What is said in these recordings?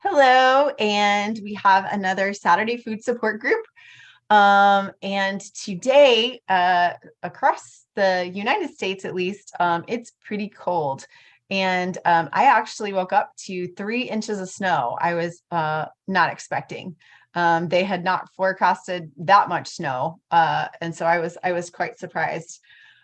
Hello, and we have another Saturday food support group. And today, across the United States at least, it's pretty cold. And I actually woke up to 3 inches of snow. I was not expecting. They had not forecasted that much snow, and so I was quite surprised.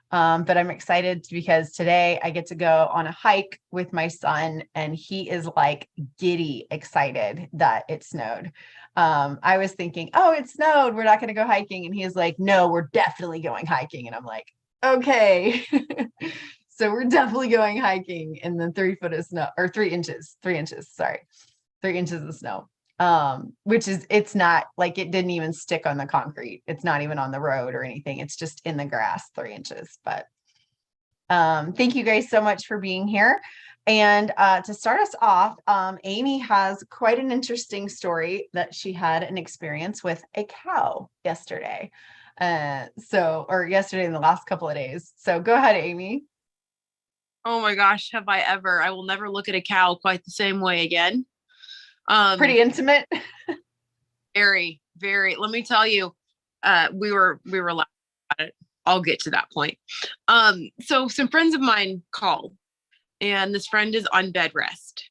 But I'm excited because today I get to go on a hike with my son, and he is like giddy excited that it snowed. I was thinking, oh, it snowed. We're not going to go hiking. And he is like, no, we're definitely going hiking. And I'm like, okay. So we're definitely going hiking in the 3 foot of snow or 3 inches, sorry, 3 inches of snow. Which is, it's not like it didn't even stick on the concrete. It's not even on the road or anything. It's just in the grass, 3 inches. But thank you guys so much for being here. And to start us off, Amy has quite an interesting story that she had an experience with a cow yesterday. Or yesterday in the last couple of days. So go ahead, Amy. Oh my gosh, have I ever? I will never look at a cow quite the same way again. Pretty intimate. Very, very, let me tell you, we were laughing about it. I'll get to that point. So some friends of mine called, and this friend is on bed rest.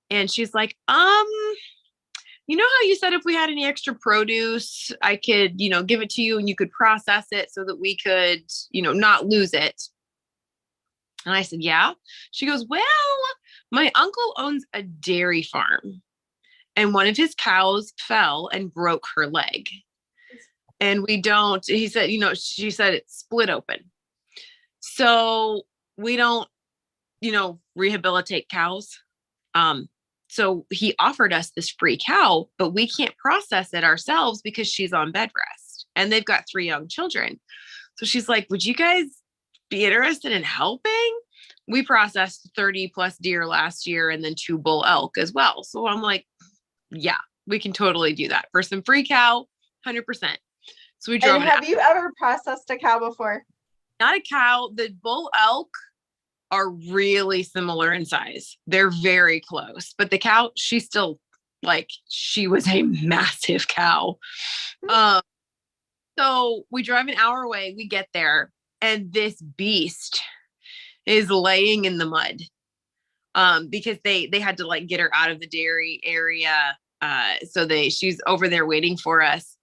And she's like, you know how you said if we had any extra produce, I could, give it to you and you could process it so that we could, not lose it. And I said, yeah. She goes, well, my uncle owns a dairy farm, and one of his cows fell and broke her leg. And he said, she said it split open. So we don't, rehabilitate cows. So he offered us this free cow, but we can't process it ourselves because she's on bed rest and they've got 3 young children. So she's like, would you guys be interested in helping? We processed 30 plus deer last year and then 2 bull elk as well. So I'm like, yeah, we can totally do that for some free cow, 100%. So we drove And have you ever processed a cow before? not a cow. The bull elk are really similar in size. They're very close, but the cow, she's still she was a massive cow. Um, so we drive an hour away, we get there, and this beast is laying in the mud. Because they had to get her out of the dairy area. So she's over there waiting for us.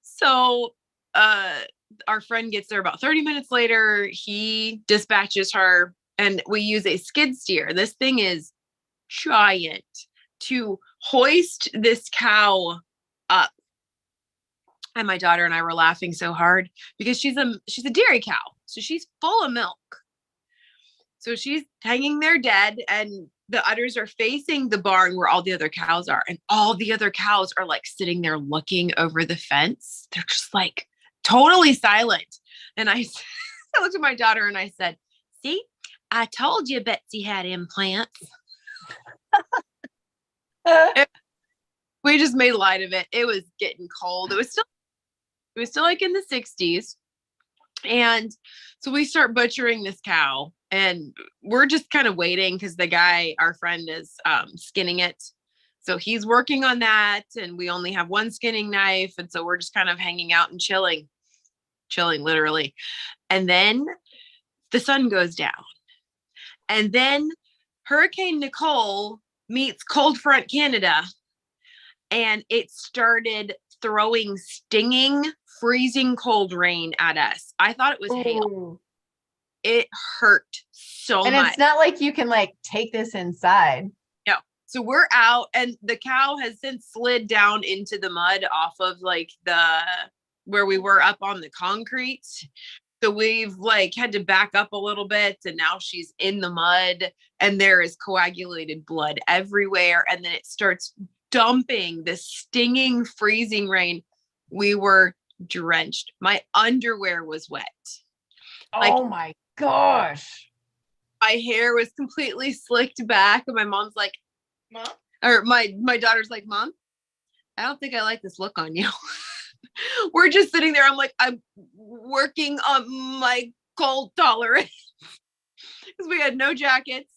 So our friend gets there about 30 minutes later. He dispatches her, and we use a skid steer. This thing is giant to hoist this cow up. And my daughter and I were laughing so hard because she's a dairy cow. So she's full of milk. So she's hanging there dead, and the udders are facing the barn where all the other cows are. And all the other cows are sitting there looking over the fence. They're just totally silent. And I looked at my daughter and I said, see, I told you Betsy had implants. We just made light of it. It was getting cold. It was still in the 60s. And so we start butchering this cow, and we're just kind of waiting because the guy, our friend, is skinning it. So he's working on that, and we only have one skinning knife. And so we're just kind of hanging out and chilling literally. And then the sun goes down, and then Hurricane Nicole meets cold front Canada, and it started throwing stinging, freezing cold rain at us. I thought it was hail. It hurt so much. And it's not like you can take this inside. No. So we're out, and the cow has since slid down into the mud off of where we were up on the concrete. So we've had to back up a little bit, and now she's in the mud, and there is coagulated blood everywhere. And then it starts dumping this stinging, freezing rain. We were drenched. My underwear was wet. Oh my gosh. My hair was completely slicked back, and my mom's like, Mom? Or my daughter's like, Mom, I don't think I like this look on you. We're just sitting there. I'm working on my cold tolerance because we had no jackets.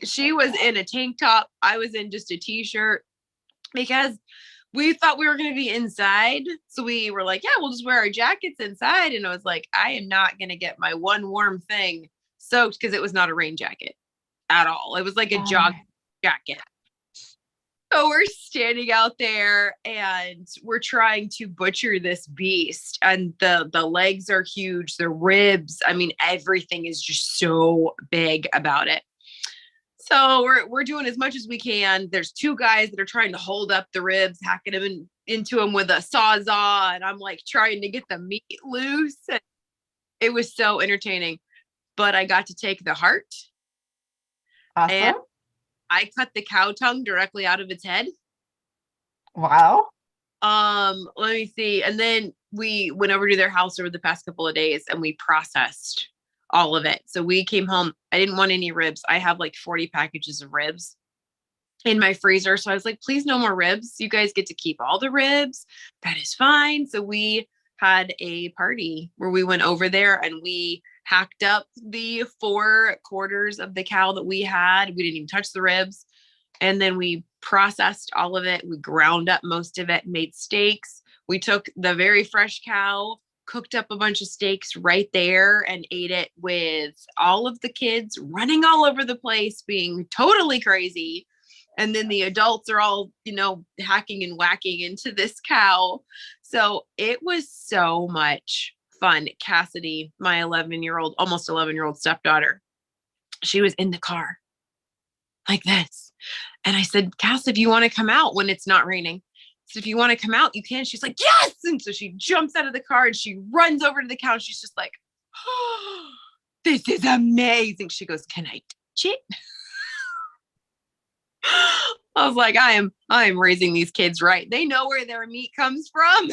She was in a tank top. I was in just a t-shirt because we thought we were going to be inside. So we were like, yeah, we'll just wear our jackets inside. And I was like, I am not going to get my one warm thing soaked because it was not a rain jacket at all. It was like a jog jacket. So we're standing out there and we're trying to butcher this beast, and the legs are huge, the ribs, I mean, everything is just so big about it. So we're doing as much as we can. There's two guys that are trying to hold up the ribs, hacking them into them with a sawzall, and I'm like trying to get the meat loose. And it was so entertaining. But I got to take the heart. Awesome. And I cut the cow tongue directly out of its head. Wow. Let me see. And then we went over to their house over the past couple of days and we processed all of it. So we came home. I didn't want any ribs. I have like 40 packages of ribs in my freezer. So I was like, please, no more ribs. You guys get to keep all the ribs. That is fine. So we had a party where we went over there and we hacked up the 4 quarters of the cow that we had. We didn't even touch the ribs. And then we processed all of it. We ground up most of it, made steaks. We took the very fresh cow, cooked up a bunch of steaks right there and ate it with all of the kids running all over the place, being totally crazy. And then the adults are all, hacking and whacking into this cow. So it was so much fun. Cassidy, my 11-year-old, almost 11-year-old stepdaughter, she was in the car like this. And I said, Cass, if you want to come out when it's not raining, so if you want to come out, you can. She's like, yes. And so she jumps out of the car and she runs over to the cow. She's just like, oh, this is amazing. She goes, can I touch it? I was like, I am raising these kids right. They know where their meat comes from.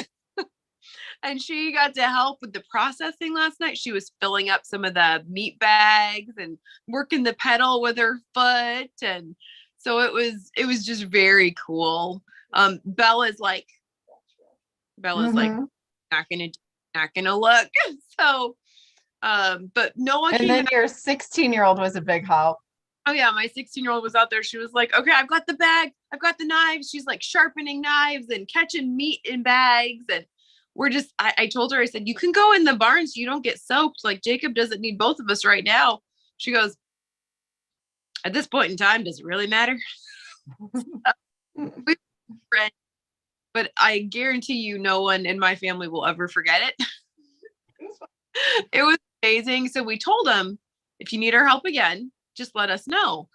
And she got to help with the processing last night. She was filling up some of the meat bags and working the pedal with her foot. And so it was just very cool. Bella's like, not gonna look. So, but Noah and came then out. your 16-year-old was a big help. Oh yeah, my 16-year-old was out there. She was like, okay, I've got the bag, I've got the knives. She's like sharpening knives and catching meat in bags. And we're just, I told her, I said, you can go in the barn so you don't get soaked. Like Jacob doesn't need both of us right now. She goes, at this point in time, does it really matter? But I guarantee you no one in my family will ever forget it. It was amazing. So we told them, if you need our help again, just let us know.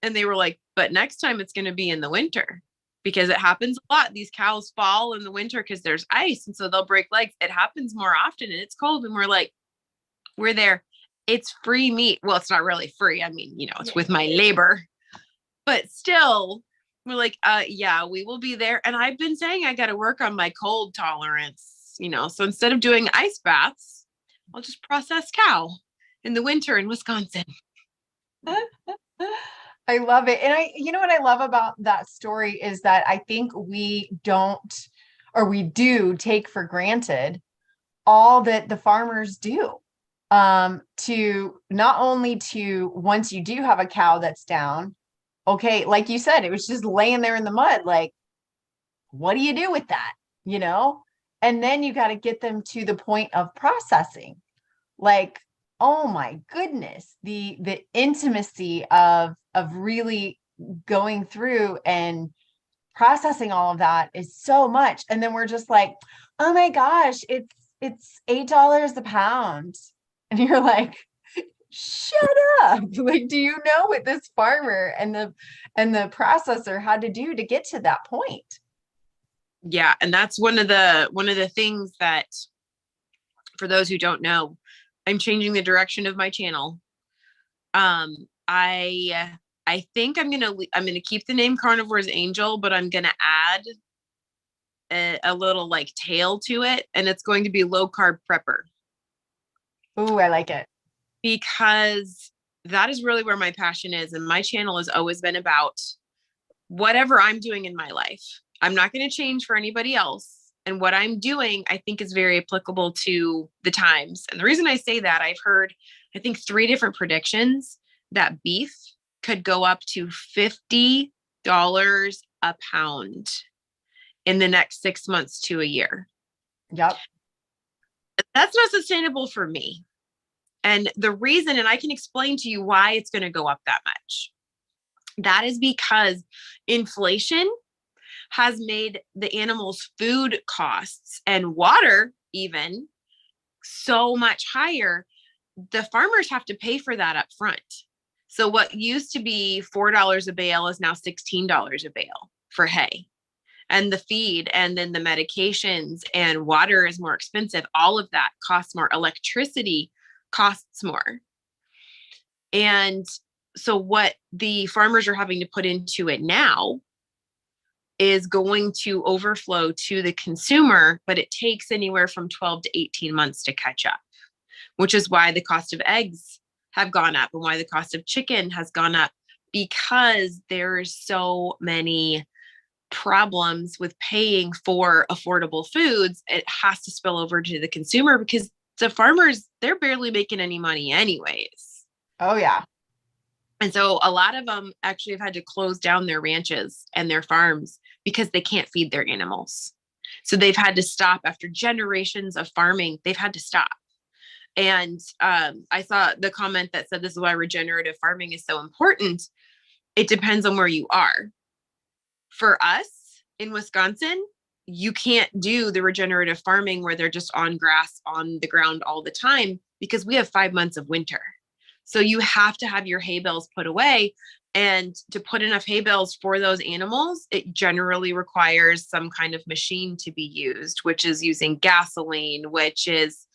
And they were like, but next time it's going to be in the winter, because it happens a lot. These cows fall in the winter because there's ice. And so they'll break legs. It happens more often and it's cold. And we're like, we're there. It's free meat. Well, it's not really free. I mean, it's with my labor, but still we're like, yeah, we will be there. And I've been saying I got to work on my cold tolerance, so instead of doing ice baths, I'll just process cow in the winter in Wisconsin. I love it. And what I love about that story is that I think we do take for granted all that the farmers do, to not only to, once you do have a cow that's down, okay, like you said, it was just laying there in the mud. Like, what do you do with that? And then you got to get them to the point of processing. Like, oh my goodness, the intimacy of really going through and processing all of that is so much. And then we're just like, oh my gosh, it's $8 a pound. And you're like, shut up. Like, do you know what this farmer and the processor had to do to get to that point? Yeah. And that's one of the things that, for those who don't know, I'm changing the direction of my channel. I think I'm gonna keep the name Carnivore's Angel, but I'm gonna add a little like tail to it, and it's going to be low carb prepper. Ooh, I like it. Because that is really where my passion is, and my channel has always been about whatever I'm doing in my life. I'm not going to change for anybody else. And what I'm doing, I think, is very applicable to the times. And the reason I say that, I've heard, I think, 3 different predictions that beef could go up to $50 a pound in the next 6 months to a year. Yep. That's not sustainable for me. And the reason, and I can explain to you why it's going to go up that much. That is because inflation has made the animals' food costs and water even so much higher. The farmers have to pay for that up front. So what used to be $4 a bale is now $16 a bale for hay. And the feed and then the medications and water is more expensive. All of that costs more. Electricity costs more. And so what the farmers are having to put into it now is going to overflow to the consumer, but it takes anywhere from 12 to 18 months to catch up, which is why the cost of eggs have gone up and why the cost of chicken has gone up, because there's so many problems with paying for affordable foods. It has to spill over to the consumer because the farmers, they're barely making any money anyways. Oh yeah. And so a lot of them actually have had to close down their ranches and their farms because they can't feed their animals. So they've had to stop after generations of farming. They've had to stop. And I saw the comment that said, this is why regenerative farming is so important. It depends on where you are. For us in Wisconsin, you can't do the regenerative farming where they're just on grass on the ground all the time because we have 5 months of winter. So you have to have your hay bales put away. And to put enough hay bales for those animals, it generally requires some kind of machine to be used, which is using gasoline, which is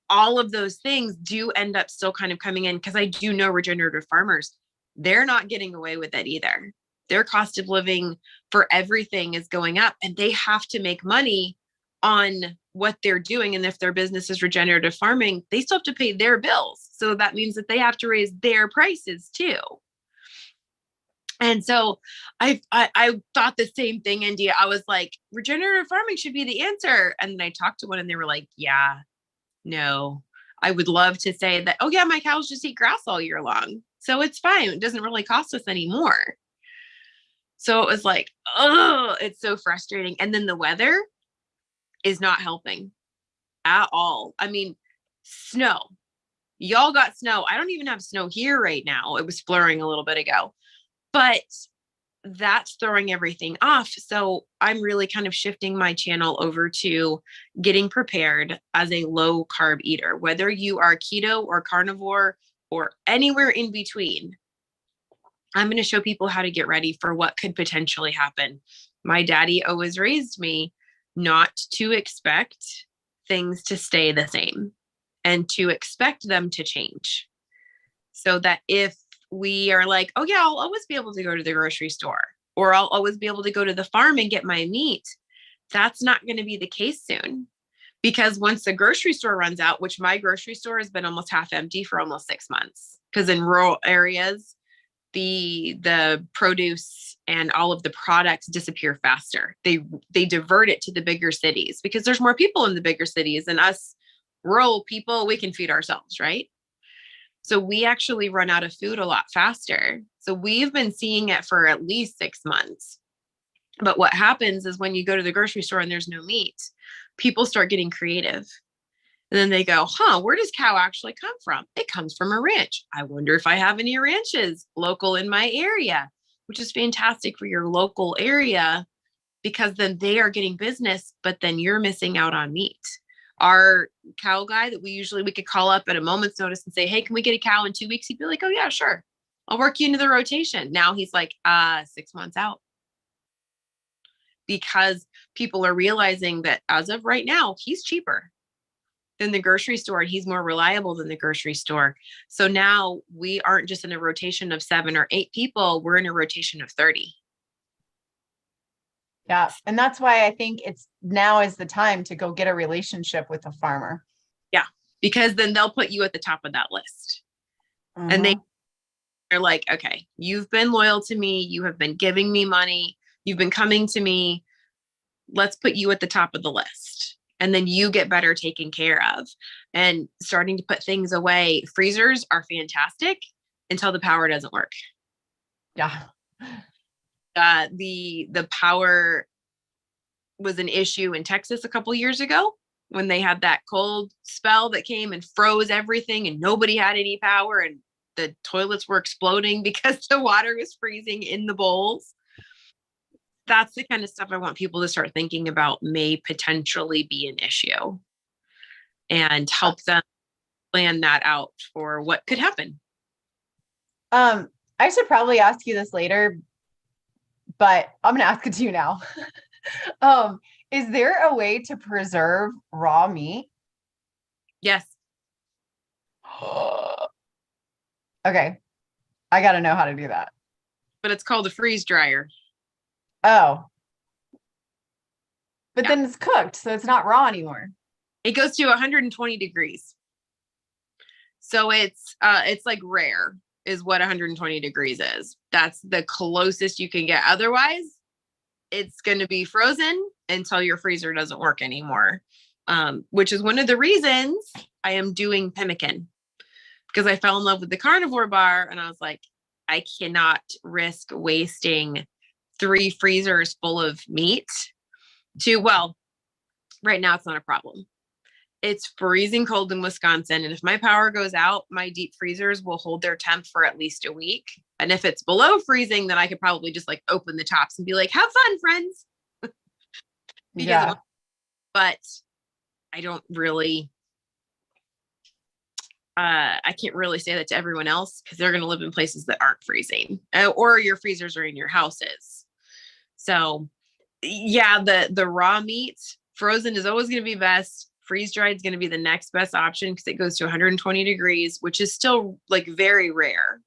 all of those things do end up still kind of coming in, because I do know regenerative farmers, they're not getting away with it either. Their cost of living for everything is going up and they have to make money on what they're doing. And if their business is regenerative farming, they still have to pay their bills. So that means that they have to raise their prices too. And so I thought the same thing, India. I was like, regenerative farming should be the answer. And then I talked to one and they were like, yeah, no, I would love to say that, oh yeah, my cows just eat grass all year long. So it's fine. It doesn't really cost us any more. So it was like, oh, it's so frustrating. And then the weather is not helping at all. I mean, snow. Y'all got snow. I don't even have snow here right now. It was flurrying a little bit ago, but that's throwing everything off. So I'm really kind of shifting my channel over to getting prepared as a low carb eater, whether you are keto or carnivore or anywhere in between. I'm going to show people how to get ready for what could potentially happen. My daddy always raised me not to expect things to stay the same and to expect them to change. So that if we are like, oh yeah, I'll always be able to go to the grocery store, or I'll always be able to go to the farm and get my meat, that's not going to be the case soon. Because once the grocery store runs out, which my grocery store has been almost half empty for almost 6 months, because in rural areas, the produce and all of the products disappear faster. They divert it to the bigger cities because there's more people in the bigger cities, and us rural people, we can feed ourselves, right? So we actually run out of food a lot faster. So we've been seeing it for at least 6 months. But what happens is when you go to the grocery store and there's no meat, people start getting creative. And then they go, where does cow actually come from? It comes from a ranch. I wonder if I have any ranches local in my area, which is fantastic for your local area, because then they are getting business, but then you're missing out on meat. Our cow guy that we could call up at a moment's notice and say, hey, can we get a cow in 2 weeks? He'd be like, oh yeah, sure. I'll work you into the rotation. Now he's like, 6 months out. Because people are realizing that as of right now, he's cheaper than the grocery store. He's more reliable than the grocery store. So now we aren't just in a rotation of 7 or 8 people. We're in a rotation of 30. Yeah. And that's why I think now is the time to go get a relationship with a farmer. Yeah. Because then they'll put you at the top of that list. Uh-huh. And they're like, okay, you've been loyal to me. You have been giving me money. You've been coming to me. Let's put you at the top of the list. And then you get better taken care of. And starting to put things away. Freezers are fantastic until the power doesn't work. Yeah. The power was an issue in Texas a couple years ago when they had that cold spell that came and froze everything and nobody had any power and the toilets were exploding because the water was freezing in the bowls. That's the kind of stuff I want people to start thinking about may potentially be an issue and help them plan that out for what could happen. I should probably ask you this later, but I'm gonna ask it to you now. Is there a way to preserve raw meat? Yes. Okay. I gotta know how to do that. But it's called a freeze dryer. Oh. But Yeah. then it's cooked, so it's not raw anymore. It goes to 120 degrees. So it's like rare is what 120 degrees is. That's the closest you can get. Otherwise, it's going to be frozen until your freezer doesn't work anymore. Which is one of the reasons I am doing pemmican, because I fell in love with the carnivore bar and I was like, I cannot risk wasting 3 freezers full of meat well, right now it's not a problem. It's freezing cold in Wisconsin. And if my power goes out, my deep freezers will hold their temp for at least a week. And if it's below freezing, then I could probably just like open the tops and be like, have fun, friends. But I don't really, I can't really say that to everyone else because they're going to live in places that aren't freezing or your freezers are in your houses. So yeah, the raw meat frozen is always going to be best. Freeze dried is going to be the next best option because it goes to 120 degrees, which is still like very rare.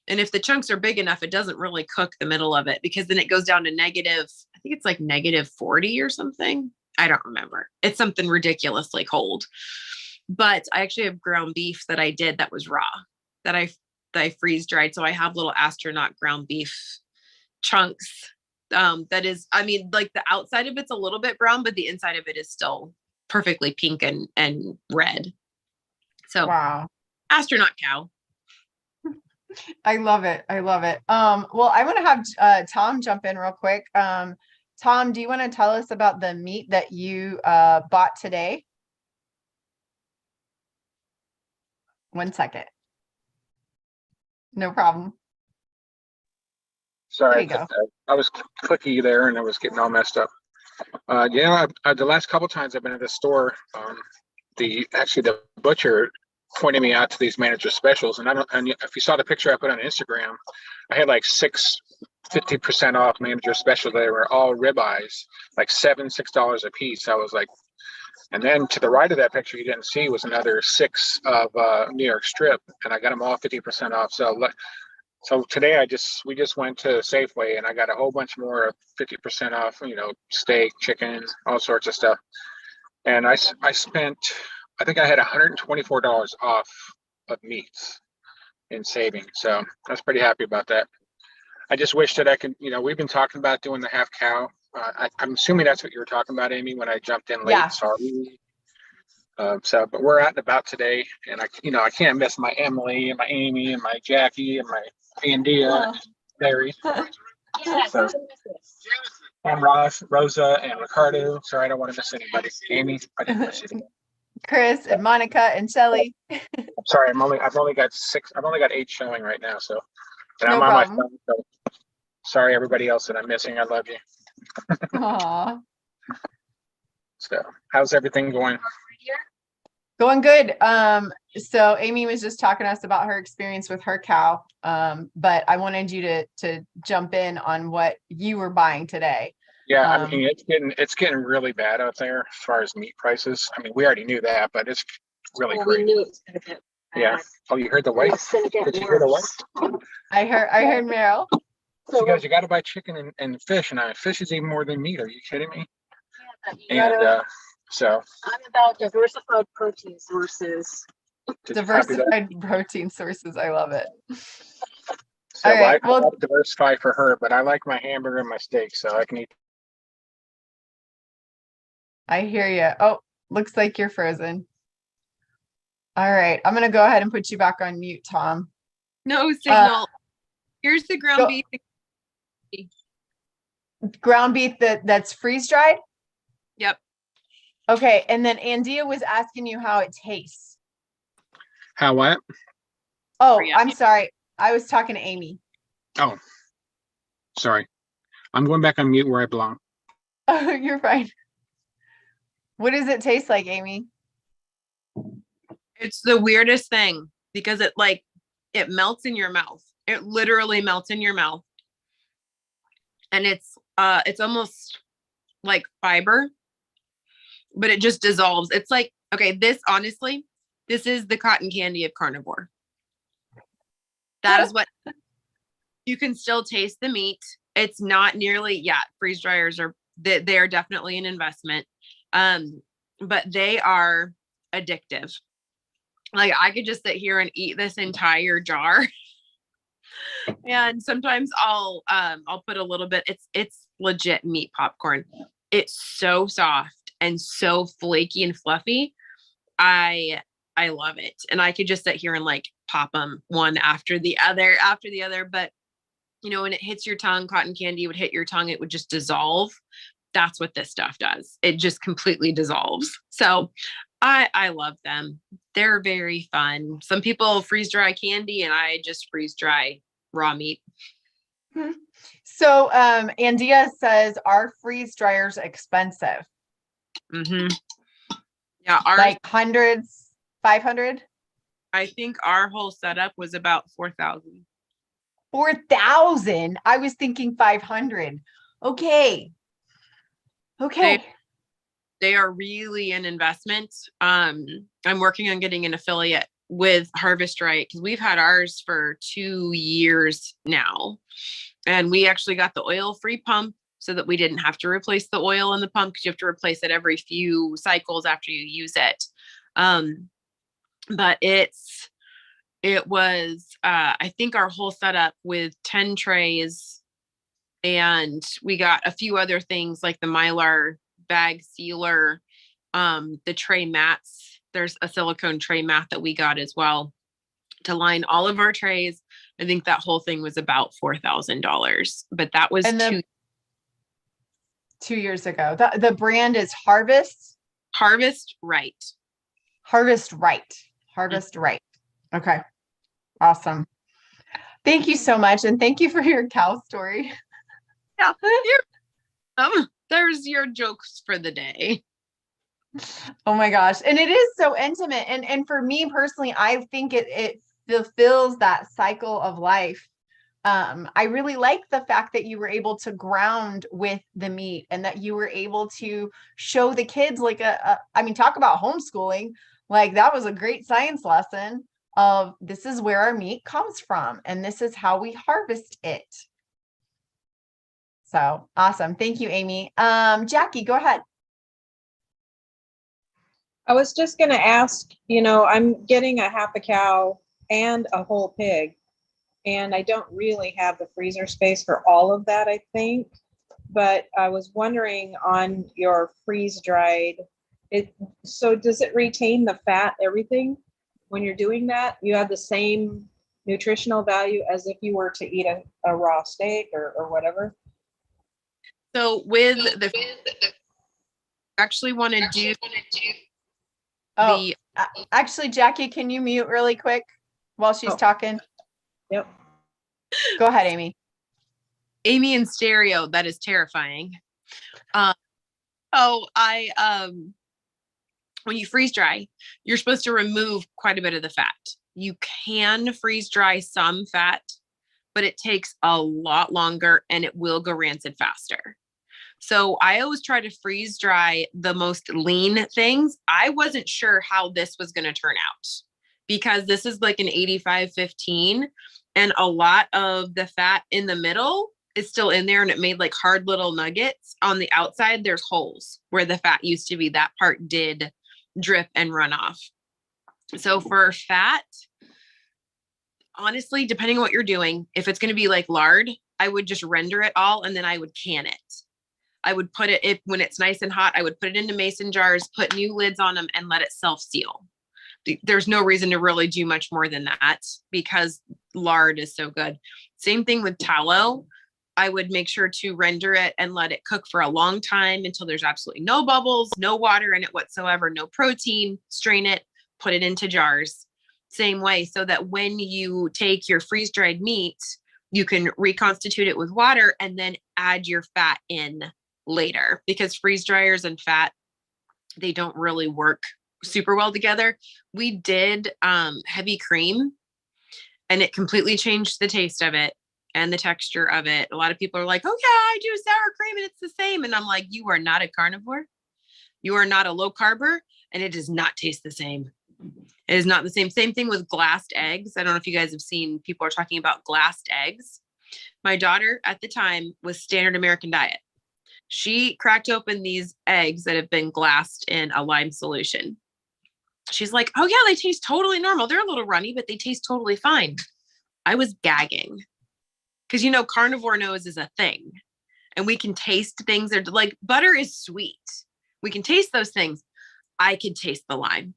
And if the chunks are big enough, it doesn't really cook the middle of it because then it goes down to negative, I think it's like negative 40 or something. I don't remember. It's something ridiculously cold. But I actually have ground beef that I did that was raw that I freeze dried. So I have little astronaut ground beef chunks. That is, I mean, like the outside of it's a little bit brown, but the inside of it is still perfectly pink and red. So wow. Astronaut cow. I love it. I love it. Well, I want to have Tom jump in real quick. Tom, do you want to tell us about the meat that you bought today? 1 second. No problem. Sorry, There you go. I was clicky there and I was getting all messed up. Yeah, the last couple times I've been at the store, the butcher pointed me out to these manager specials, and if you saw the picture I put on Instagram, I had like 50% off manager specials. They were all ribeyes, like $6 a piece. I was like, and then to the right of that picture you didn't see was another 6 of New York strip, and I got them all 50% off. So today we just went to Safeway and I got a whole bunch more 50% off, steak, chicken, all sorts of stuff. And I spent, I think I had $124 off of meats in savings. So I was pretty happy about that. I just wish that I could, we've been talking about doing the half cow. I'm assuming that's what you were talking about, Amy, when I jumped in late. Yeah. Sorry. But we're out and about today, and I can't miss my Emily and my Amy and my Jackie and my Andia, Larry, so, and Rosa, and Ricardo. Sorry, I don't want to miss anybody. Amy, I didn't miss you. Chris and Monica and Shelly. I'm sorry, I've only got 8 showing right now, so and No I'm on problem. my phone. So sorry, everybody else that I'm missing. I love you. Aww. So, how's everything going? Going good. So Amy was just talking to us about her experience with her cow. But I wanted you to jump in on what you were buying today. Yeah, I mean it's getting really bad out there as far as meat prices. I mean, we already knew that, but it's really crazy. We knew it was gonna get bad. Yeah. Oh, you heard the wife? It's gonna get Did you hear the worse. wife? I heard Meryl. She goes, you got to buy chicken and fish, and fish is even more than meat. Are you kidding me? Yeah, but you gotta- So I'm about diversified protein sources. did you copy that? Diversified protein sources. I love it. So All right, I well- gotta diversify for her, but I like my hamburger and my steak, so I can eat. I hear you. Oh, looks like you're frozen. All right, I'm gonna go ahead and put you back on mute, Tom. No signal. Here's the ground Go- beef. Ground beef that's freeze dried. Yep. Okay, and then Andia was asking you how it tastes. How what? Oh, Yeah. I'm sorry. I was talking to Amy. Oh, sorry. I'm going back on mute where I belong. Oh, you're fine. What does it taste like, Amy? It's the weirdest thing because it melts in your mouth. It literally melts in your mouth. And it's almost like fiber, but it just dissolves. It's like, okay, this is the cotton candy of carnivore. That is what you can still taste the meat. It's not nearly, freeze dryers they are definitely an investment. But they are addictive. Like I could just sit here and eat this entire jar. And sometimes I'll put a little bit, it's legit meat popcorn. It's so soft and so flaky and fluffy. I love it. And I could just sit here and like pop them one after the other. But you know, when it hits your tongue, cotton candy would hit your tongue, it would just dissolve. That's what this stuff does. It just completely dissolves. So I love them. They're very fun. Some people freeze dry candy and I just freeze dry raw meat. So Andia says, are freeze dryers expensive? Mm-hmm. Yeah, ours, Like hundreds, 500? I think our whole setup was about 4,000. 4,000? I was thinking 500. Okay. They are really an investment. I'm working on getting an affiliate with Harvest Right because we've had ours for 2 years now. And we actually got the oil-free pump so that we didn't have to replace the oil in the pump because you have to replace it every few cycles after you use it. But it was, I think our whole setup with 10 trays, and we got a few other things like the Mylar bag sealer, the tray mats. There's a silicone tray mat that we got as well to line all of our trays. I think that whole thing was about $4,000, but that was And 2 years ago. The brand is Harvest Right. Harvest Right. Okay. Awesome. Thank you so much. And thank you for your cow story. Yeah. There's your jokes for the day. Oh my gosh. And it is so intimate. And for me personally, I think it fulfills that cycle of life. I really like the fact that you were able to ground with the meat and that you were able to show the kids like I mean, talk about homeschooling. Like that was a great science lesson of this is where our meat comes from and this is how we harvest it. So awesome. Thank you, Amy. Jackie, go ahead. I was just going to ask, I'm getting a half a cow and a whole pig, and I don't really have the freezer space for all of that, I think. But I was wondering on your freeze dried, so does it retain the fat, everything when you're doing that? You have the same nutritional value as if you were to eat a raw steak or whatever? So with the actually want to do Oh, actually, Jackie, can you mute really quick while she's talking? Yep. Go ahead, Amy. Amy in stereo, that is terrifying. When you freeze dry, you're supposed to remove quite a bit of the fat. You can freeze dry some fat, but it takes a lot longer and it will go rancid faster. So I always try to freeze dry the most lean things. I wasn't sure how this was going to turn out because this is like an 85-15 and a lot of the fat in the middle is still in there and it made like hard little nuggets. On the outside, there's holes where the fat used to be. That part did drip and run off. So for fat, honestly, depending on what you're doing, if it's going to be like lard, I would just render it all and then I would can it. I would put it, when it's nice and hot, I would put it into mason jars, put new lids on them and let it self-seal. there's no reason to really do much more than that because lard is so good. Same thing with tallow. I would make sure to render it and let it cook for a long time until there's absolutely no bubbles, no water in it whatsoever, no protein. Strain it, put it into jars. Same way, so that when you take your freeze-dried meat, you can reconstitute it with water and then add your fat in later, because freeze dryers and fat, they don't really work super well together. We did heavy cream and it completely changed the taste of it and the texture of it. A lot of people are like, oh yeah, I do sour cream and it's the same. And I'm like, you are not a carnivore. You are not a low carber, and it does not taste the same. It is not the same. Same thing with glassed eggs. I don't know if you guys have seen, people are talking about glassed eggs. My daughter at the time was standard American diet. She cracked open these eggs that have been glassed in a lime solution. She's like, oh yeah, they taste totally normal. They're a little runny, but they taste totally fine. I was gagging because, you know, carnivore nose is a thing and we can taste things that are like butter is sweet. We can taste those things. I could taste the lime.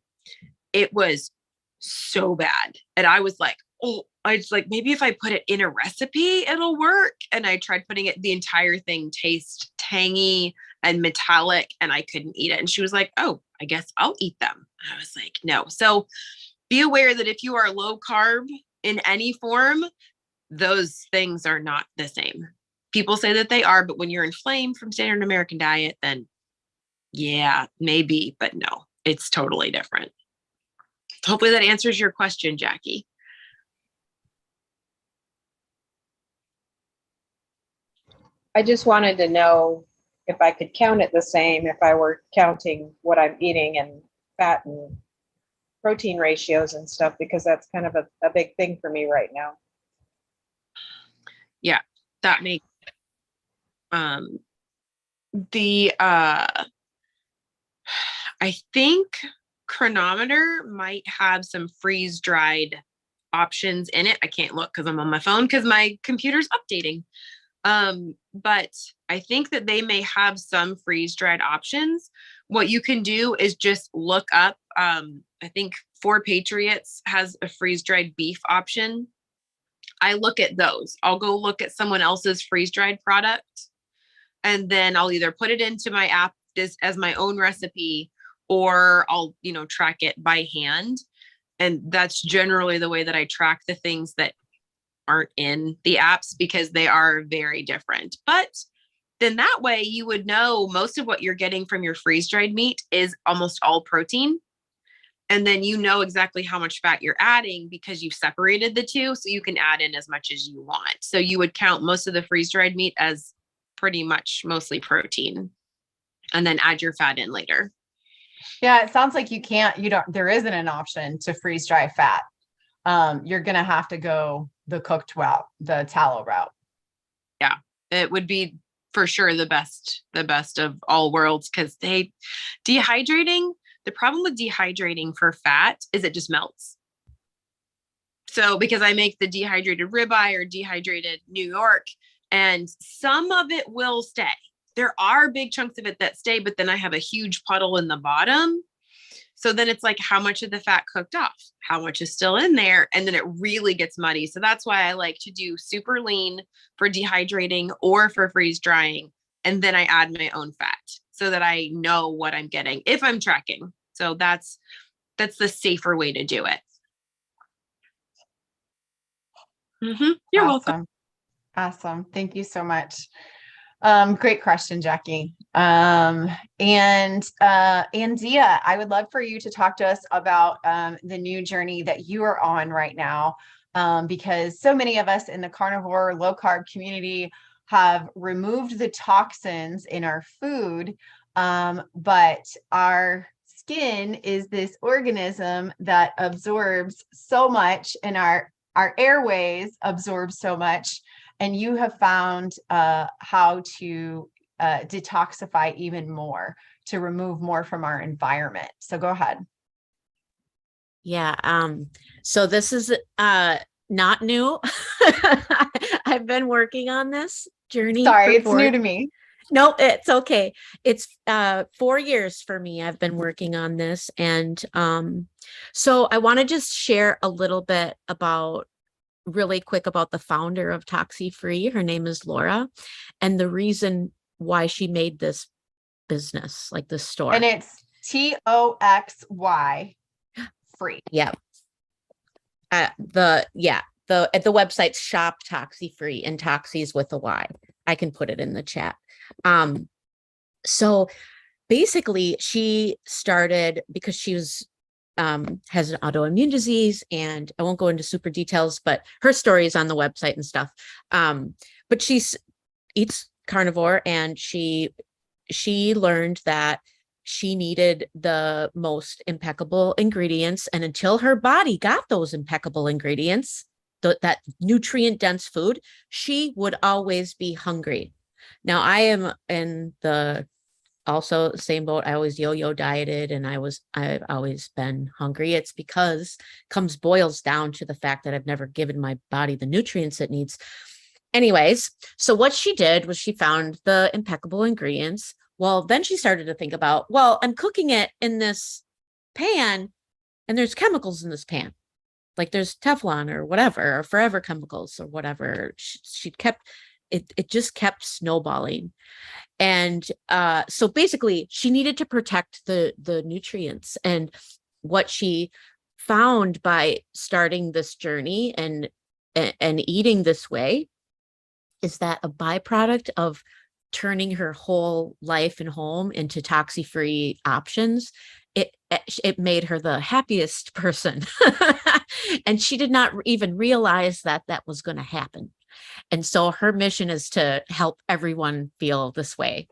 It was so bad. And I was like, oh, I was like, maybe if I put it in a recipe, it'll work. And I tried putting it, the entire thing tastes tangy and metallic, and I couldn't eat it. And she was like, oh, I guess I'll eat them. And I was like, no. So be aware that if you are low carb in any form, those things are not the same. People say that they are, but when you're inflamed from standard American diet, then yeah, maybe, but no, it's totally different. Hopefully that answers your question, Jackie. I just wanted to know if I could count it the same if I were counting what I'm eating and fat and protein ratios and stuff, because that's kind of a big thing for me right now. Yeah, that makes I think Chronometer might have some freeze dried options in it. I can't look because I'm on my phone because my computer's updating. But I think that they may have some freeze dried options. What you can do is just look up, I think 4 Patriots has a freeze dried beef option. I look at those. I'll go look at someone else's freeze dried product, and then I'll either put it into my app as my own recipe, or I'll, you know, track it by hand. And that's generally the way that I track the things that aren't in the apps, because they are very different. But then that way you would know most of what you're getting from your freeze-dried meat is almost all protein. And then you know exactly how much fat you're adding because you've separated the two, so you can add in as much as you want. So you would count most of the freeze-dried meat as pretty much mostly protein, and then add your fat in later. Yeah, it sounds like there isn't an option to freeze dry fat. You're going to have to go the cooked route, the tallow route. Yeah, it would be for sure the best of all worlds, because the problem with dehydrating for fat is it just melts. So because I make the dehydrated ribeye or dehydrated New York, and some of it will stay. There are big chunks of it that stay, but then I have a huge puddle in the bottom. So then it's like, how much of the fat cooked off? How much is still in there? And then it really gets muddy. So that's why I like to do super lean for dehydrating or for freeze drying. And then I add my own fat so that I know what I'm getting if I'm tracking. So that's the safer way to do it. You're welcome. Awesome. Thank you so much. Great question, Jackie. And Dia, I would love for you to talk to us about the new journey that you are on right now, because so many of us in the carnivore low carb community have removed the toxins in our food, but our skin is this organism that absorbs so much, and our airways absorb so much. And you have found how to detoxify even more, to remove more from our environment. So go ahead. Yeah. So this is not new. I've been working on this journey. Sorry, it's new to me. No, it's okay. It's 4 years for me. I've been working on this. And so I want to just share a little bit about really quick about the founder of Toxi Free. Her name is Laura, and the reason why she made this business, like this store. And it's TOXY free. Yeah. The website's Shop Toxi Free, and Toxi's with a Y. I can put it in the chat. So basically she started because she was has an autoimmune disease, and I won't go into super details, but her story is on the website and stuff. But she eats carnivore, and she learned that she needed the most impeccable ingredients. And until her body got those impeccable ingredients, that nutrient dense food, she would always be hungry. Now I am in the also same boat. I always yo-yo dieted, and I've always been hungry. It's because boils down to the fact that I've never given my body the nutrients it needs. Anyways, so what she did was she found the impeccable ingredients. Well, then she started to think about, well, I'm cooking it in this pan, and there's chemicals in this pan. Like there's Teflon or whatever, or forever chemicals or whatever. She kept it just kept snowballing. And so basically she needed to protect the nutrients. And what she found by starting this journey and eating this way is that a byproduct of turning her whole life and home into toxi-free options, it made her the happiest person. And she did not even realize that was going to happen. And so her mission is to help everyone feel this way.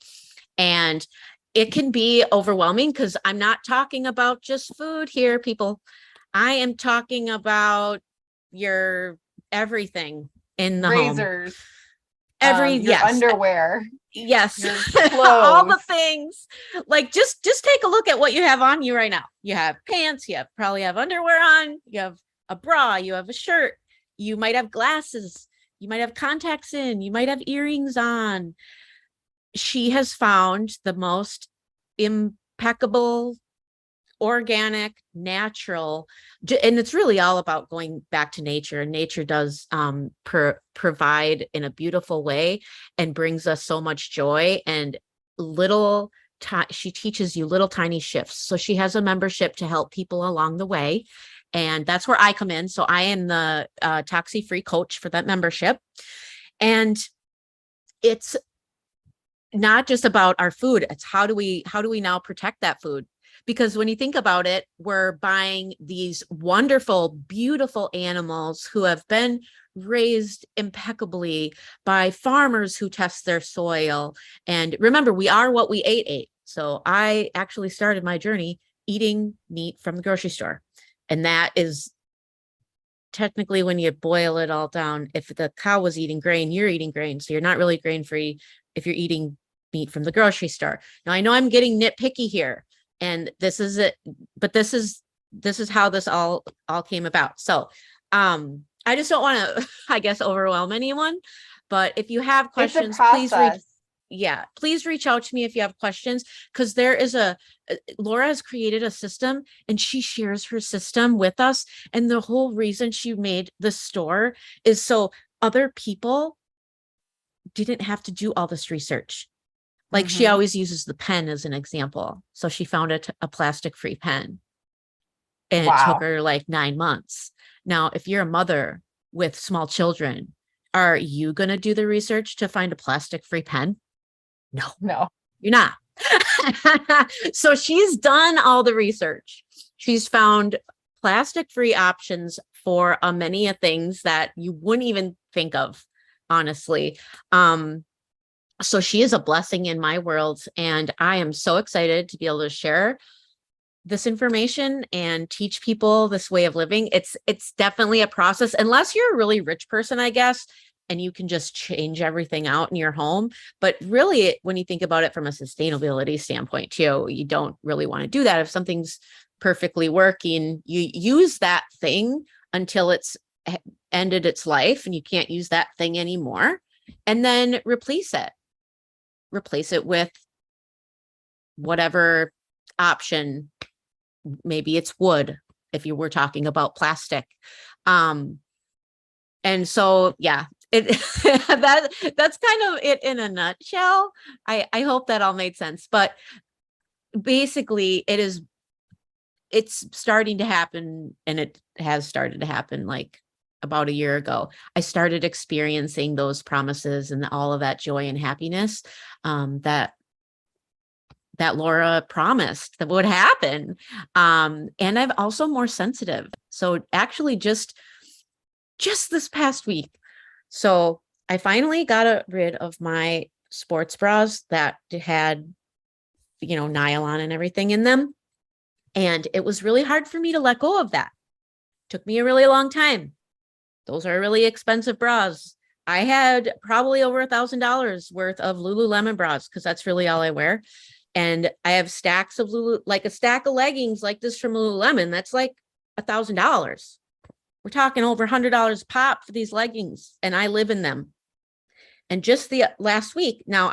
And it can be overwhelming because I'm not talking about just food here, people. I am talking about your everything in the home. Razors, Your yes, underwear, yes, your all the clothes. things. Like just take a look at what you have on you right now. You have pants, you probably have underwear on, you have a bra, you have a shirt, you might have glasses, you might have contacts in, you might have earrings on. She has found the most impeccable, organic, natural, and it's really all about going back to nature. And nature does provide in a beautiful way and brings us so much joy. And she teaches you little tiny shifts. So she has a membership to help people along the way. And that's where I come in. So I am the toxi-free coach for that membership. And it's not just about our food. It's how do we now protect that food? Because when you think about it, we're buying these wonderful, beautiful animals who have been raised impeccably by farmers who test their soil. And remember, we are what we ate. So I actually started my journey eating meat from the grocery store. And that is technically, when you boil it all down, if the cow was eating grain, you're eating grain. So you're not really grain free if you're eating meat from the grocery store. Now, I know I'm getting nitpicky here, and this is it, but this is how this all came about. So I just don't want to, I guess, overwhelm anyone. But if you have questions, please reach out to me if you have questions, because there is Laura has created a system, and she shares her system with us. And the whole reason she made the store is so other people didn't have to do all this research. Like she always uses the pen as an example. So she found a plastic-free pen, and it took her like 9 months. Now, if you're a mother with small children, are you going to do the research to find a plastic-free pen? No, you're not. So she's done all the research. She's found plastic-free options for many things that you wouldn't even think of, honestly. So she is a blessing in my world, and I am so excited to be able to share this information and teach people this way of living. It's definitely a process, unless you're a really rich person, I guess, and you can just change everything out in your home. But really, when you think about it from a sustainability standpoint too, you don't really want to do that. If something's perfectly working, you use that thing until it's ended its life and you can't use that thing anymore, and then replace it. replace it with whatever option. Maybe it's wood if you were talking about plastic. And so, yeah, that's kind of it in a nutshell. I hope that all made sense, but basically it's starting to happen, and it has started to happen like about a year ago. I started experiencing those promises and all of that joy and happiness that Laura promised that would happen. And I'm also more sensitive. So actually just this past week. So I finally got rid of my sports bras that had, nylon and everything in them. And it was really hard for me to let go of that. Took me a really long time. Those are really expensive bras. I had probably over $1,000 worth of Lululemon bras because that's really all I wear. And I have stacks of like a stack of leggings like this from Lululemon. That's like $1,000. We're talking over $100 pop for these leggings, and I live in them. And just the last week, now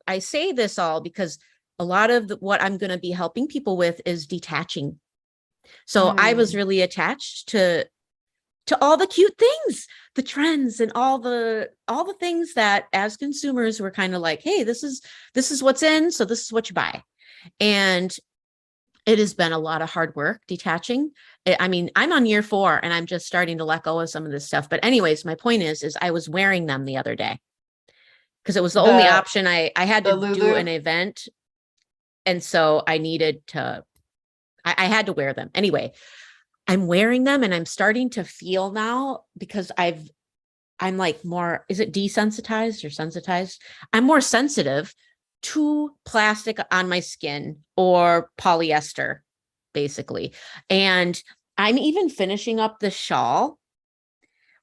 I say this all because a lot of what I'm going to be helping people with is detaching. So I was really attached to all the cute things, the trends, and all the things that as consumers we're kind of like, hey, this is what's in, so this is what you buy. And it has been a lot of hard work detaching. I mean, I'm on year 4 and I'm just starting to let go of some of this stuff. But anyways, my point is I was wearing them the other day because it was the only option. I had to do an event. And so I needed to, I had to wear them. Anyway, I'm wearing them and I'm starting to feel now because I'm like more, is it desensitized or sensitized? I'm more sensitive to plastic on my skin or polyester, basically. And I'm even finishing up the shawl,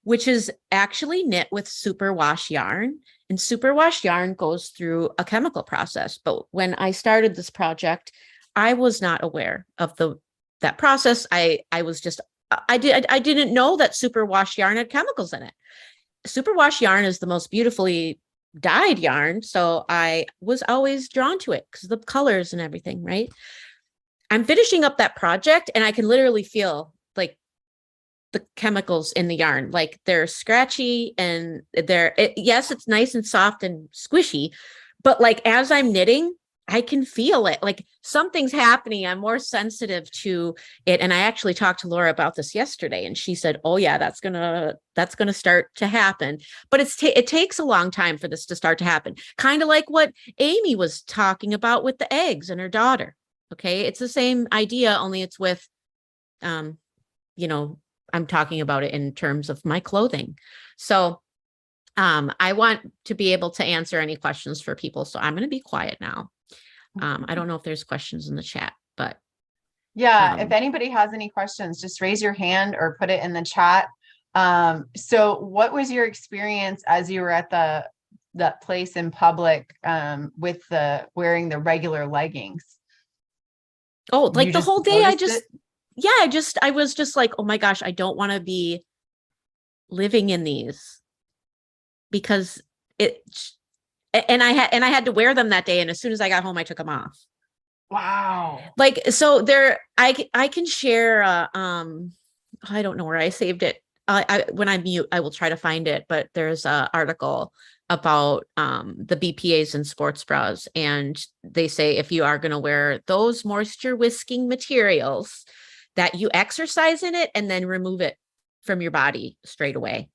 which is actually knit with superwash yarn. And superwash yarn goes through a chemical process. But when I started this project, I was not aware of that process. I didn't know that superwash yarn had chemicals in it. Superwash yarn is the most beautifully dyed yarn. So I was always drawn to it because of the colors and everything, right? I'm finishing up that project and I can literally feel like the chemicals in the yarn, like they're scratchy and yes, it's nice and soft and squishy, but like as I'm knitting, I can feel it. Like something's happening. I'm more sensitive to it. And I actually talked to Laura about this yesterday, and she said, "Oh yeah, that's gonna start to happen." But it takes a long time for this to start to happen. Kind of like what Amy was talking about with the eggs and her daughter. Okay, it's the same idea, only it's with, I'm talking about it in terms of my clothing. So, I want to be able to answer any questions for people. So I'm going to be quiet now. I don't know if there's questions in the chat, but yeah, if anybody has any questions, just raise your hand or put it in the chat. So what was your experience as you were at that place in public with wearing the regular leggings? Oh, like the whole day, I was just like, oh my gosh, I don't want to be living in these because and I had to wear them that day. And as soon as I got home, I took them off. Wow. Like, so I can share, I don't know where I saved it. When I mute, I will try to find it, but there's an article about the BPAs in sports bras. And they say, if you are going to wear those moisture whisking materials, that you exercise in it and then remove it from your body straight away,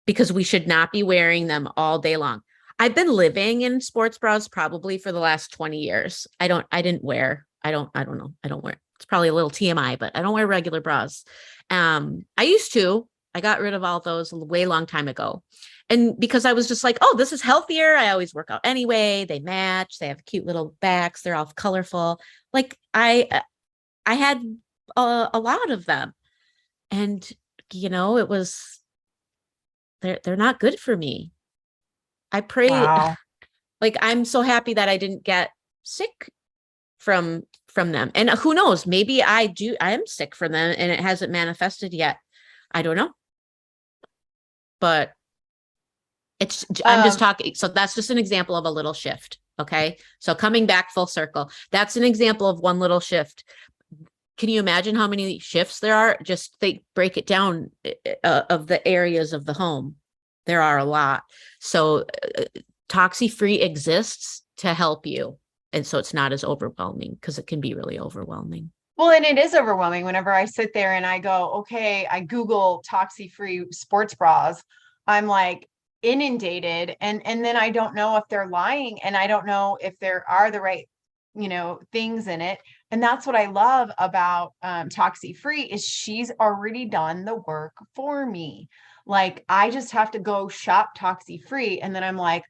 because we should not be wearing them all day long. I've been living in sports bras probably for the last 20 years. I don't wear, it's probably a little TMI, but I don't wear regular bras. I used to. I got rid of all those a way long time ago. And because I was just like, oh, this is healthier. I always work out anyway. They match. They have cute little backs. They're all colorful. Like I had a lot of them. And, it was, they're not good for me. I pray, wow. like, I'm so happy that I didn't get sick from them. And who knows, maybe I am sick from them and it hasn't manifested yet. I don't know. But I'm just Um, talking. So that's just an example of a little shift. Okay. So coming back full circle, that's an example of one little shift. Can you imagine how many shifts there are? Just they break it down of the areas of the home. There are a lot. So Toxi-Free exists to help you. And so it's not as overwhelming because it can be really overwhelming. Well, and it is overwhelming whenever I sit there and I go, okay, I Google Toxi-Free sports bras. I'm like inundated, and then I don't know if they're lying, and I don't know if there are the right, things in it. And that's what I love about Toxi-Free is she's already done the work for me. Like I just have to go shop Toxi-Free, and then I'm like,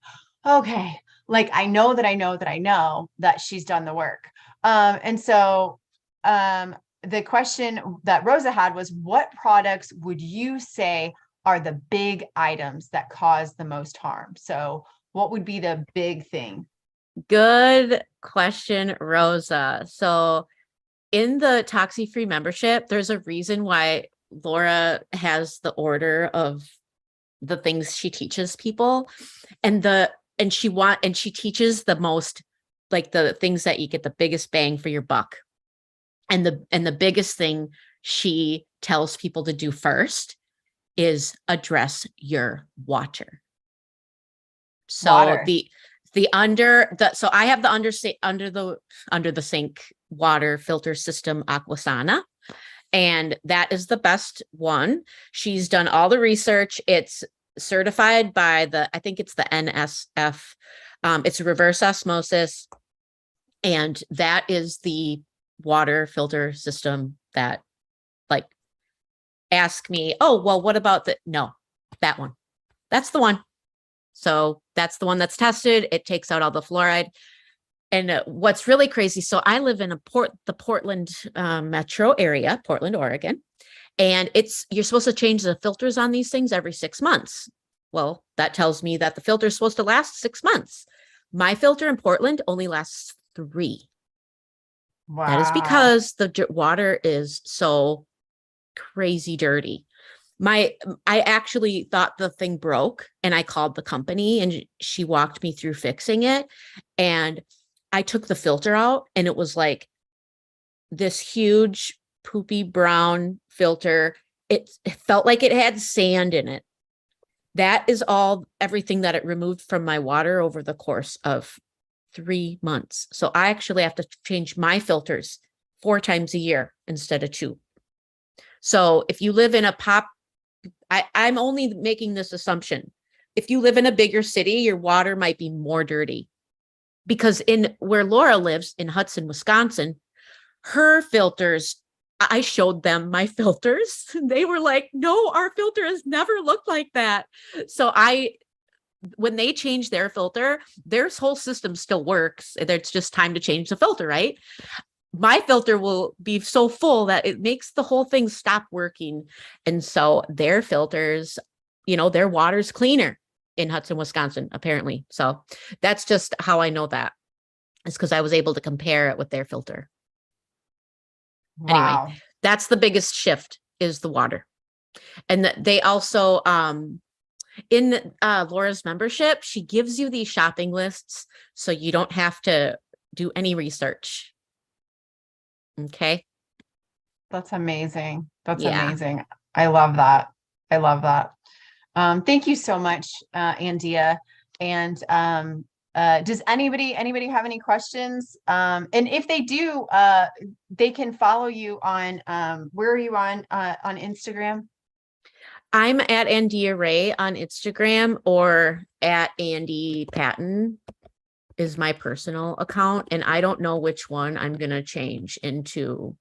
okay, like I know that I know that I know that she's done the work. And so the question that Rosa had was, what products would you say are the big items that cause the most harm? So what would be the big thing? Good question, Rosa. So in the Toxi-Free membership, there's a reason why Laura has the order of the things she teaches people, and she teaches the most, like the things that you get the biggest bang for your buck. And the biggest thing she tells people to do first is address your water. So Water. so I have the under the sink water filter system Aquasana, and that is the best one. She's done all the research. It's certified by I think it's the NSF. It's a reverse osmosis, and that is the water filter system that, like, ask me, oh, well, what about that one? That's the one. So that's the one that's tested. It takes out all the fluoride. And what's really crazy, so I live in the Portland metro area, Portland, Oregon, and you're supposed to change the filters on these things every 6 months. Well, that tells me that the filter is supposed to last 6 months. My filter in Portland only lasts 3. Wow. That is because the water is so crazy dirty. I actually thought the thing broke, and I called the company, and she walked me through fixing it. And I took the filter out, and it was like this huge poopy brown filter. It felt like it had sand in it. That is everything that it removed from my water over the course of 3 months. So I actually have to change my filters 4 times a year instead of 2. So if you live in I'm only making this assumption. If you live in a bigger city, your water might be more dirty, because in where Laura lives in Hudson, Wisconsin, her filters, I showed them my filters. They were like, no, our filter has never looked like that. So when they change their filter, their whole system still works. It's just time to change the filter, right? My filter will be so full that it makes the whole thing stop working. And so their filters, their water's cleaner in Hudson, Wisconsin, apparently. So that's just how I know that. It's because I was able to compare it with their filter. Wow. Anyway, that's the biggest shift, is the water. And they also, in Laura's membership, she gives you these shopping lists so you don't have to do any research. Okay. That's amazing. That's Yeah. amazing. I love that. I love that. Thank you so much, Andia. And does anybody have any questions? And if they do, they can follow you on, where are you on Instagram? I'm at Andia Ray on Instagram, or at Andy Patton is my personal account. And I don't know which one I'm going to change into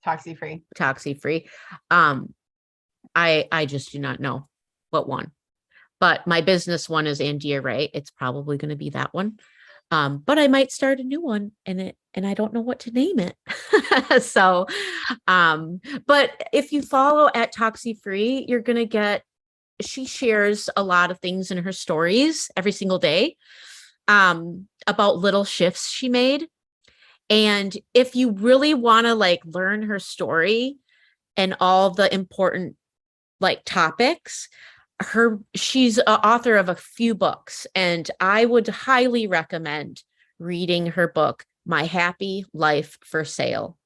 Toxi-Free. Toxi-Free. I just do not know what one, but my business one is Andia Ray. It's probably going to be that one. But I might start a new one, and I don't know what to name it. So, but if you follow at Toxi-Free, you're going to she shares a lot of things in her stories every single day, about little shifts she made. And if you really want to learn her story and all the important topics, she's an author of a few books, and I would highly recommend reading her book, My Happy Life for Sale.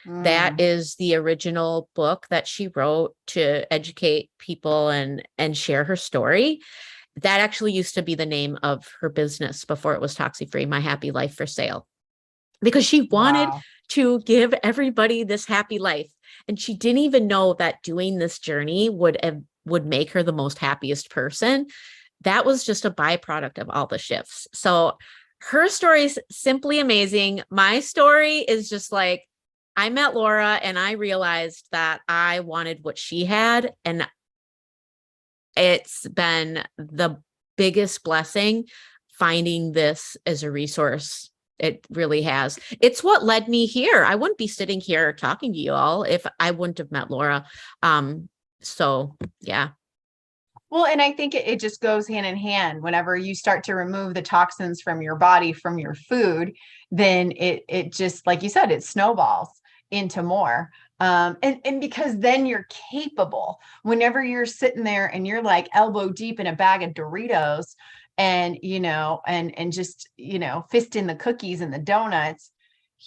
That is the original book that she wrote to educate people and share her story. That actually used to be the name of her business before it was Toxi Free, My Happy Life for Sale, because she wanted Wow. to give everybody this happy life. And she didn't even know that doing this journey would make her the most happiest person. That was just a byproduct of all the shifts. So her story is simply amazing. My story is just like, I met Laura and I realized that I wanted what she had. And it's been the biggest blessing finding this as a resource. It really has. It's what led me here. I wouldn't be sitting here talking to you all if I wouldn't have met Laura. So yeah. Well, and I think it just goes hand in hand. Whenever you start to remove the toxins from your body, from your food, then it just, like you said, it snowballs into more. And because then you're capable. Whenever you're sitting there and you're like elbow deep in a bag of Doritos and, and just, fisting the cookies and the donuts,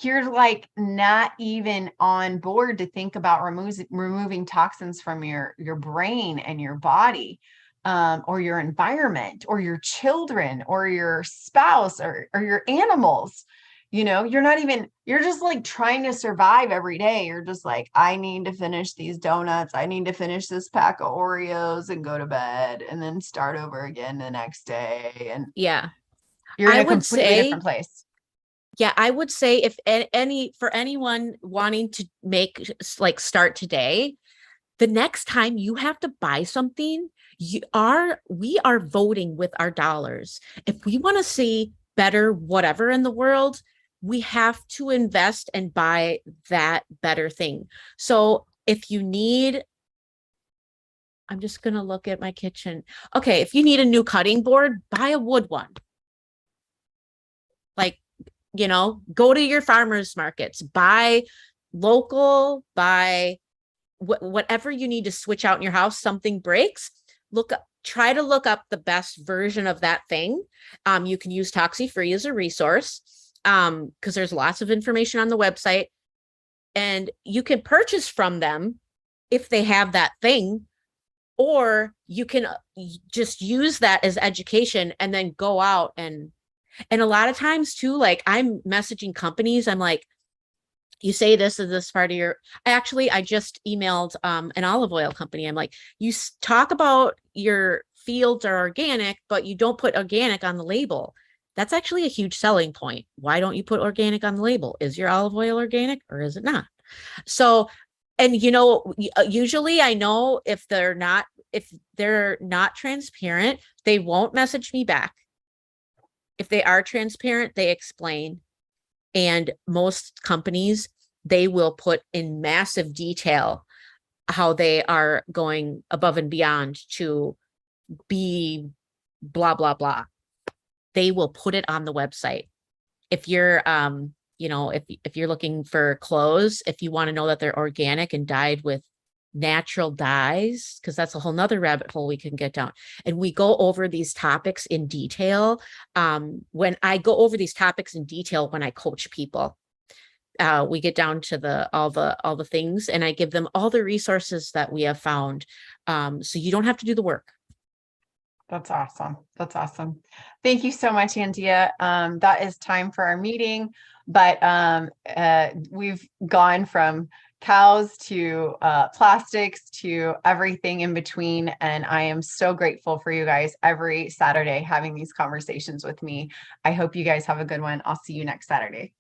you're like not even on board to think about removing toxins from your brain and your body, or your environment or your children or your spouse or your animals. You're just like trying to survive every day. You're just like, I need to finish these donuts. I need to finish this pack of Oreos and go to bed and then start over again the next day. And yeah, you're in I a would completely say- different place. Yeah, I would say if for anyone wanting to start today, the next time you have to buy something, we are voting with our dollars. If we want to see better whatever in the world, we have to invest and buy that better thing. So if you need, I'm just going to look at my kitchen. Okay, if you need a new cutting board, buy a wood one. Like, go to your farmers markets, buy local, buy whatever you need to switch out in your house. Something breaks, try to look up the best version of that thing. You can use Toxi Free as a resource, because there's lots of information on the website, and you can purchase from them if they have that thing, or you can just use that as education and then go out and a lot of times too, like I'm messaging companies, I'm like, you say this is this part of your, I just emailed an olive oil company. I'm like, you talk about your fields are organic, but you don't put organic on the label. That's actually a huge selling point. Why don't you put organic on the label? Is your olive oil organic or is it not? So, and usually I know if they're not transparent, they won't message me back. If they are transparent, they explain. And most companies, they will put in massive detail how they are going above and beyond to be blah, blah, blah. They will put it on the website. If you're, if you're looking for clothes, if you want to know that they're organic and dyed with natural dyes, because that's a whole nother rabbit hole we can get down. And we go over these topics in detail. When I go over these topics in detail, when I coach people, we get down to all the things, and I give them all the resources that we have found. So you don't have to do the work. That's awesome. That's awesome. Thank you so much, Andia. That is time for our meeting, but we've gone from cows to plastics to everything in between. And I am so grateful for you guys every Saturday having these conversations with me. I hope you guys have a good one. I'll see you next Saturday.